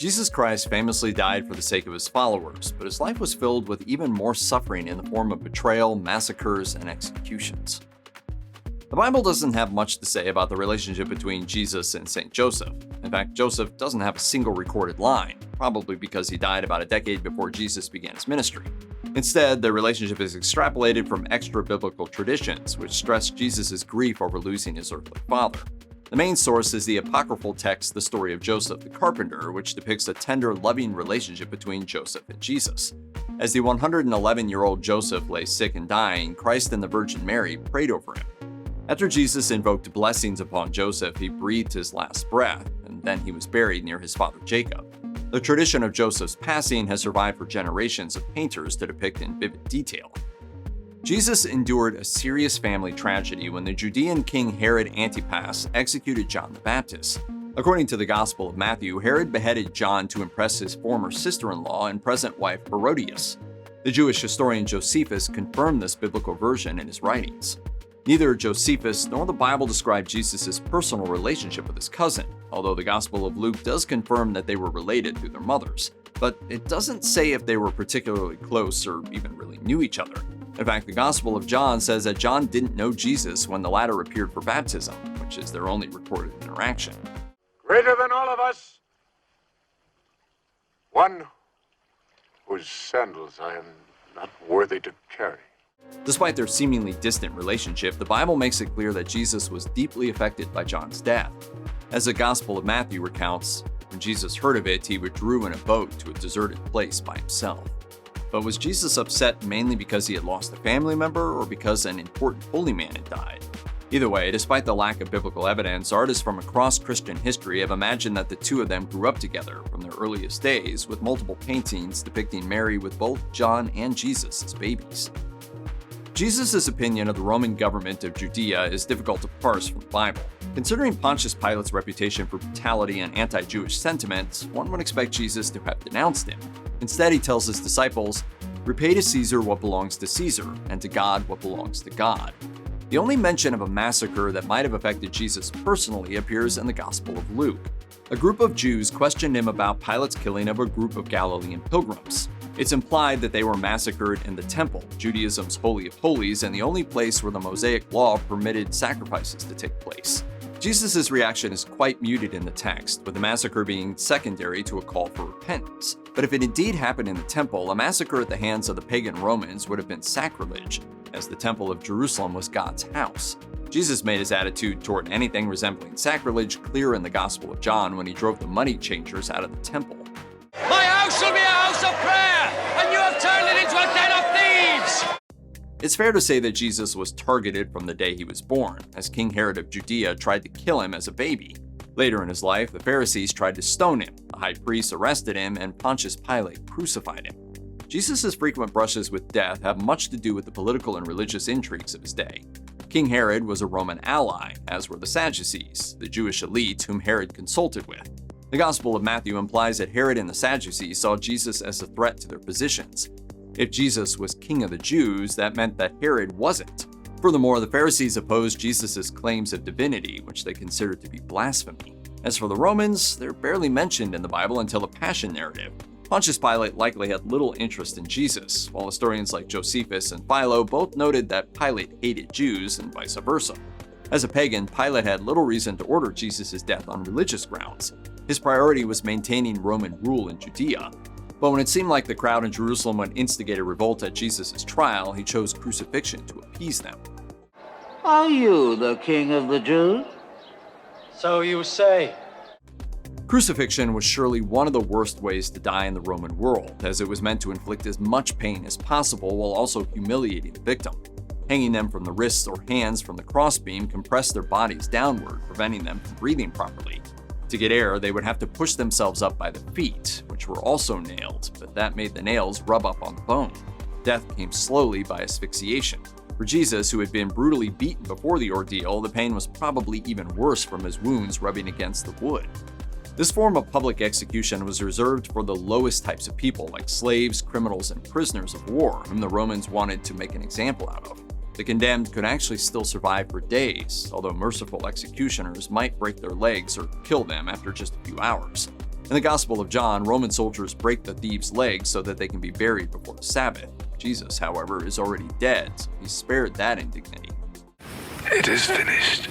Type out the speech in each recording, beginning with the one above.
Jesus Christ famously died for the sake of his followers, but his life was filled with even more suffering in the form of betrayal, massacres, and executions. The Bible doesn't have much to say about the relationship between Jesus and St. Joseph. In fact, Joseph doesn't have a single recorded line, probably because he died about a decade before Jesus began his ministry. Instead, the relationship is extrapolated from extra-biblical traditions, which stress Jesus' grief over losing his earthly father. The main source is the apocryphal text The Story of Joseph the Carpenter, which depicts a tender, loving relationship between Joseph and Jesus. As the 111-year-old Joseph lay sick and dying, Christ and the Virgin Mary prayed over him. After Jesus invoked blessings upon Joseph, he breathed his last breath, and then he was buried near his father Jacob. The tradition of Joseph's passing has survived for generations of painters to depict in vivid detail. Jesus endured a serious family tragedy when the Judean king Herod Antipas executed John the Baptist. According to the Gospel of Matthew, Herod beheaded John to impress his former sister-in-law and present wife Herodias. The Jewish historian Josephus confirmed this biblical version in his writings. Neither Josephus nor the Bible describe Jesus' personal relationship with his cousin, although the Gospel of Luke does confirm that they were related through their mothers. But it doesn't say if they were particularly close or even really knew each other. In fact, the Gospel of John says that John didn't know Jesus when the latter appeared for baptism, which is their only recorded interaction. Greater than all of us, one whose sandals I am not worthy to carry. Despite their seemingly distant relationship, the Bible makes it clear that Jesus was deeply affected by John's death. As the Gospel of Matthew recounts, when Jesus heard of it, he withdrew in a boat to a deserted place by himself. But was Jesus upset mainly because he had lost a family member or because an important holy man had died? Either way, despite the lack of biblical evidence, artists from across Christian history have imagined that the two of them grew up together from their earliest days, with multiple paintings depicting Mary with both John and Jesus as babies. Jesus' opinion of the Roman government of Judea is difficult to parse from the Bible. Considering Pontius Pilate's reputation for brutality and anti-Jewish sentiments, one would expect Jesus to have denounced him. Instead, he tells his disciples, "Repay to Caesar what belongs to Caesar, and to God what belongs to God." The only mention of a massacre that might have affected Jesus personally appears in the Gospel of Luke. A group of Jews questioned him about Pilate's killing of a group of Galilean pilgrims. It's implied that they were massacred in the temple, Judaism's Holy of Holies, and the only place where the Mosaic law permitted sacrifices to take place. Jesus' reaction is quite muted in the text, with the massacre being secondary to a call for repentance. But if it indeed happened in the temple, a massacre at the hands of the pagan Romans would have been sacrilege, as the Temple of Jerusalem was God's house. Jesus made his attitude toward anything resembling sacrilege clear in the Gospel of John when he drove the money changers out of the temple. My house shall be a house of prayer, and you have turned it into a den of thieves! It's fair to say that Jesus was targeted from the day he was born, as King Herod of Judea tried to kill him as a baby. Later in his life, the Pharisees tried to stone him, the high priests arrested him, and Pontius Pilate crucified him. Jesus' frequent brushes with death have much to do with the political and religious intrigues of his day. King Herod was a Roman ally, as were the Sadducees, the Jewish elite whom Herod consulted with. The Gospel of Matthew implies that Herod and the Sadducees saw Jesus as a threat to their positions. If Jesus was king of the Jews, that meant that Herod wasn't. Furthermore, the Pharisees opposed Jesus' claims of divinity, which they considered to be blasphemy. As for the Romans, they're barely mentioned in the Bible until the Passion narrative. Pontius Pilate likely had little interest in Jesus, while historians like Josephus and Philo both noted that Pilate hated Jews and vice versa. As a pagan, Pilate had little reason to order Jesus' death on religious grounds. His priority was maintaining Roman rule in Judea. But when it seemed like the crowd in Jerusalem would instigate a revolt at Jesus' trial, he chose crucifixion to appease them. Are you the king of the Jews? So you say. Crucifixion was surely one of the worst ways to die in the Roman world, as it was meant to inflict as much pain as possible while also humiliating the victim. Hanging them from the wrists or hands from the crossbeam compressed their bodies downward, preventing them from breathing properly. To get air, they would have to push themselves up by the feet, which were also nailed, but that made the nails rub up on the bone. Death came slowly by asphyxiation. For Jesus, who had been brutally beaten before the ordeal, the pain was probably even worse from his wounds rubbing against the wood. This form of public execution was reserved for the lowest types of people, like slaves, criminals, and prisoners of war, whom the Romans wanted to make an example out of. The condemned could actually still survive for days, although merciful executioners might break their legs or kill them after just a few hours. In the Gospel of John, Roman soldiers break the thieves' legs so that they can be buried before the Sabbath. Jesus, however, is already dead, so he's spared that indignity. It is finished.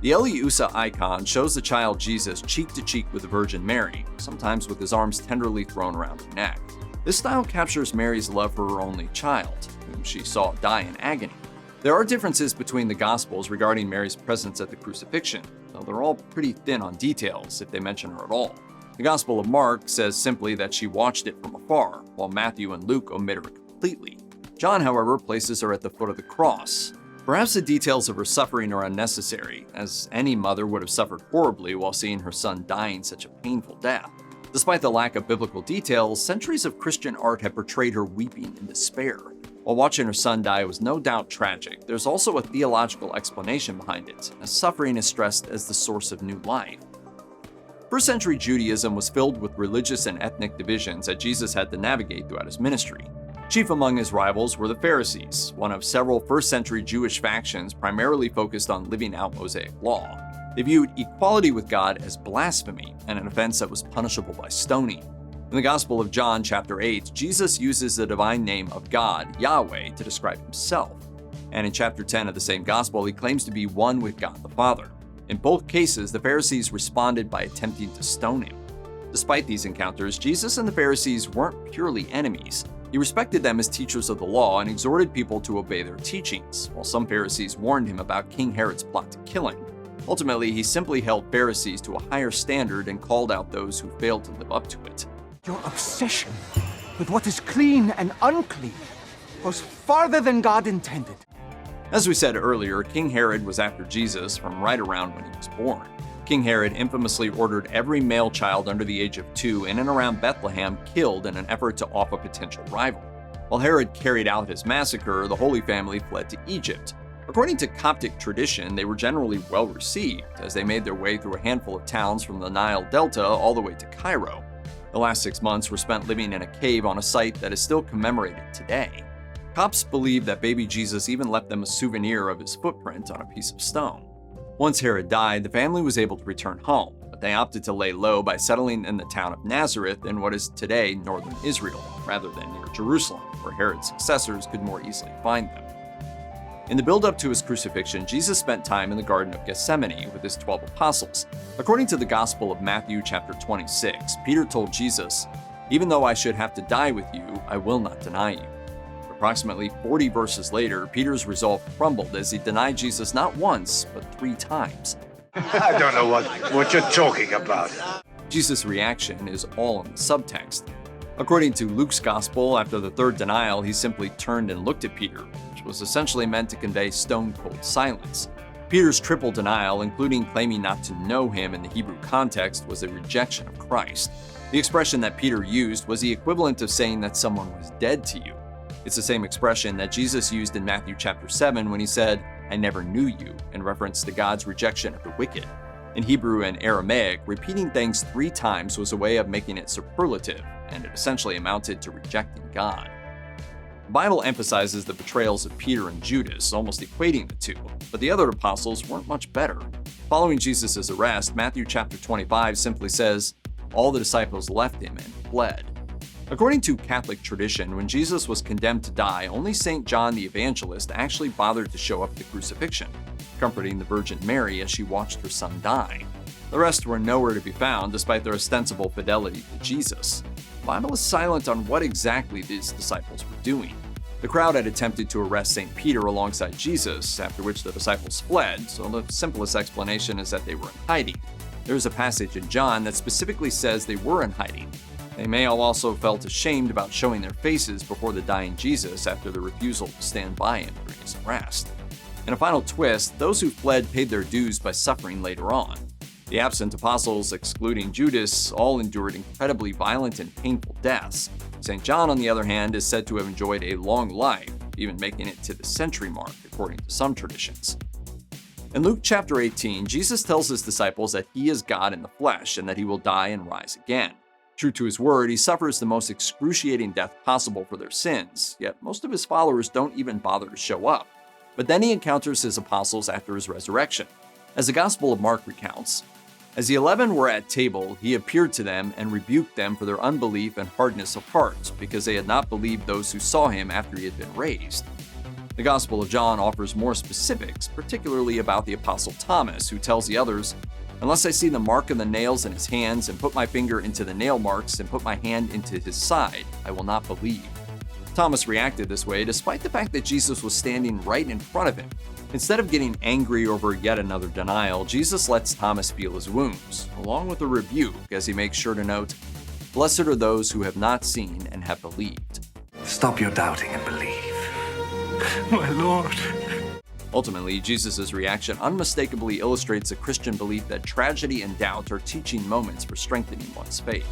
The Eliusa icon shows the child Jesus cheek to cheek with the Virgin Mary, sometimes with his arms tenderly thrown around her neck. This style captures Mary's love for her only child, whom she saw die in agony. There are differences between the Gospels regarding Mary's presence at the crucifixion, though they're all pretty thin on details if they mention her at all. The Gospel of Mark says simply that she watched it from afar, while Matthew and Luke omit her completely. John, however, places her at the foot of the cross. Perhaps the details of her suffering are unnecessary, as any mother would have suffered horribly while seeing her son dying such a painful death. Despite the lack of biblical details, centuries of Christian art have portrayed her weeping in despair. While watching her son die was no doubt tragic, there's also a theological explanation behind it, as suffering is stressed as the source of new life. First-century Judaism was filled with religious and ethnic divisions that Jesus had to navigate throughout his ministry. Chief among his rivals were the Pharisees, one of several first-century Jewish factions primarily focused on living out Mosaic law. They viewed equality with God as blasphemy and an offense that was punishable by stoning. In the Gospel of John, chapter 8, Jesus uses the divine name of God, Yahweh, to describe himself. And in chapter 10 of the same Gospel, he claims to be one with God the Father. In both cases, the Pharisees responded by attempting to stone him. Despite these encounters, Jesus and the Pharisees weren't purely enemies. He respected them as teachers of the law and exhorted people to obey their teachings, while some Pharisees warned him about King Herod's plot to kill him. Ultimately, he simply held Pharisees to a higher standard and called out those who failed to live up to it. Your obsession with what is clean and unclean goes farther than God intended. As we said earlier, King Herod was after Jesus from right around when he was born. King Herod infamously ordered every male child under the age of 2 in and around Bethlehem killed in an effort to off a potential rival. While Herod carried out his massacre, the Holy Family fled to Egypt. According to Coptic tradition, they were generally well received, as they made their way through a handful of towns from the Nile Delta all the way to Cairo. The last 6 months were spent living in a cave on a site that is still commemorated today. Copts believe that baby Jesus even left them a souvenir of his footprint on a piece of stone. Once Herod died, the family was able to return home, but they opted to lay low by settling in the town of Nazareth in what is today northern Israel, rather than near Jerusalem, where Herod's successors could more easily find them. In the build-up to his crucifixion, Jesus spent time in the Garden of Gethsemane with his 12 apostles. According to the Gospel of Matthew chapter 26, Peter told Jesus, "Even though I should have to die with you, I will not deny you." Approximately 40 verses later, Peter's resolve crumbled as he denied Jesus not once, but 3 times. I don't know what you're talking about. Jesus' reaction is all in the subtext. According to Luke's Gospel, after the 3rd denial, he simply turned and looked at Peter, which was essentially meant to convey stone-cold silence. Peter's triple denial, including claiming not to know him in the Hebrew context, was a rejection of Christ. The expression that Peter used was the equivalent of saying that someone was dead to you. It's the same expression that Jesus used in Matthew chapter 7 when he said, "I never knew you," in reference to God's rejection of the wicked. In Hebrew and Aramaic, repeating things 3 times was a way of making it superlative, and it essentially amounted to rejecting God. The Bible emphasizes the betrayals of Peter and Judas, almost equating the two, but the other apostles weren't much better. Following Jesus' arrest, Matthew chapter 25 simply says, "All the disciples left him and fled." According to Catholic tradition, when Jesus was condemned to die, only St. John the Evangelist actually bothered to show up at the crucifixion, comforting the Virgin Mary as she watched her son die. The rest were nowhere to be found despite their ostensible fidelity to Jesus. The Bible is silent on what exactly these disciples were doing. The crowd had attempted to arrest St. Peter alongside Jesus, after which the disciples fled, so the simplest explanation is that they were in hiding. There is a passage in John that specifically says they were in hiding. They may have also felt ashamed about showing their faces before the dying Jesus after the refusal to stand by him during his arrest. In a final twist, those who fled paid their dues by suffering later on. The absent apostles, excluding Judas, all endured incredibly violent and painful deaths. St. John, on the other hand, is said to have enjoyed a long life, even making it to the century mark, according to some traditions. In Luke chapter 18, Jesus tells his disciples that he is God in the flesh and that he will die and rise again. True to his word, he suffers the most excruciating death possible for their sins, yet most of his followers don't even bother to show up. But then he encounters his apostles after his resurrection. As the Gospel of Mark recounts, As the 11 were at table, he appeared to them and rebuked them for their unbelief and hardness of heart, because they had not believed those who saw him after he had been raised. The Gospel of John offers more specifics, particularly about the Apostle Thomas, who tells the others, "Unless I see the mark of the nails in his hands, and put my finger into the nail marks, and put my hand into his side, I will not believe." Thomas reacted this way despite the fact that Jesus was standing right in front of him. Instead of getting angry over yet another denial, Jesus lets Thomas feel his wounds, along with a rebuke as he makes sure to note, "Blessed are those who have not seen and have believed." Stop your doubting and believe. My Lord. Ultimately, Jesus' reaction unmistakably illustrates a Christian belief that tragedy and doubt are teaching moments for strengthening one's faith.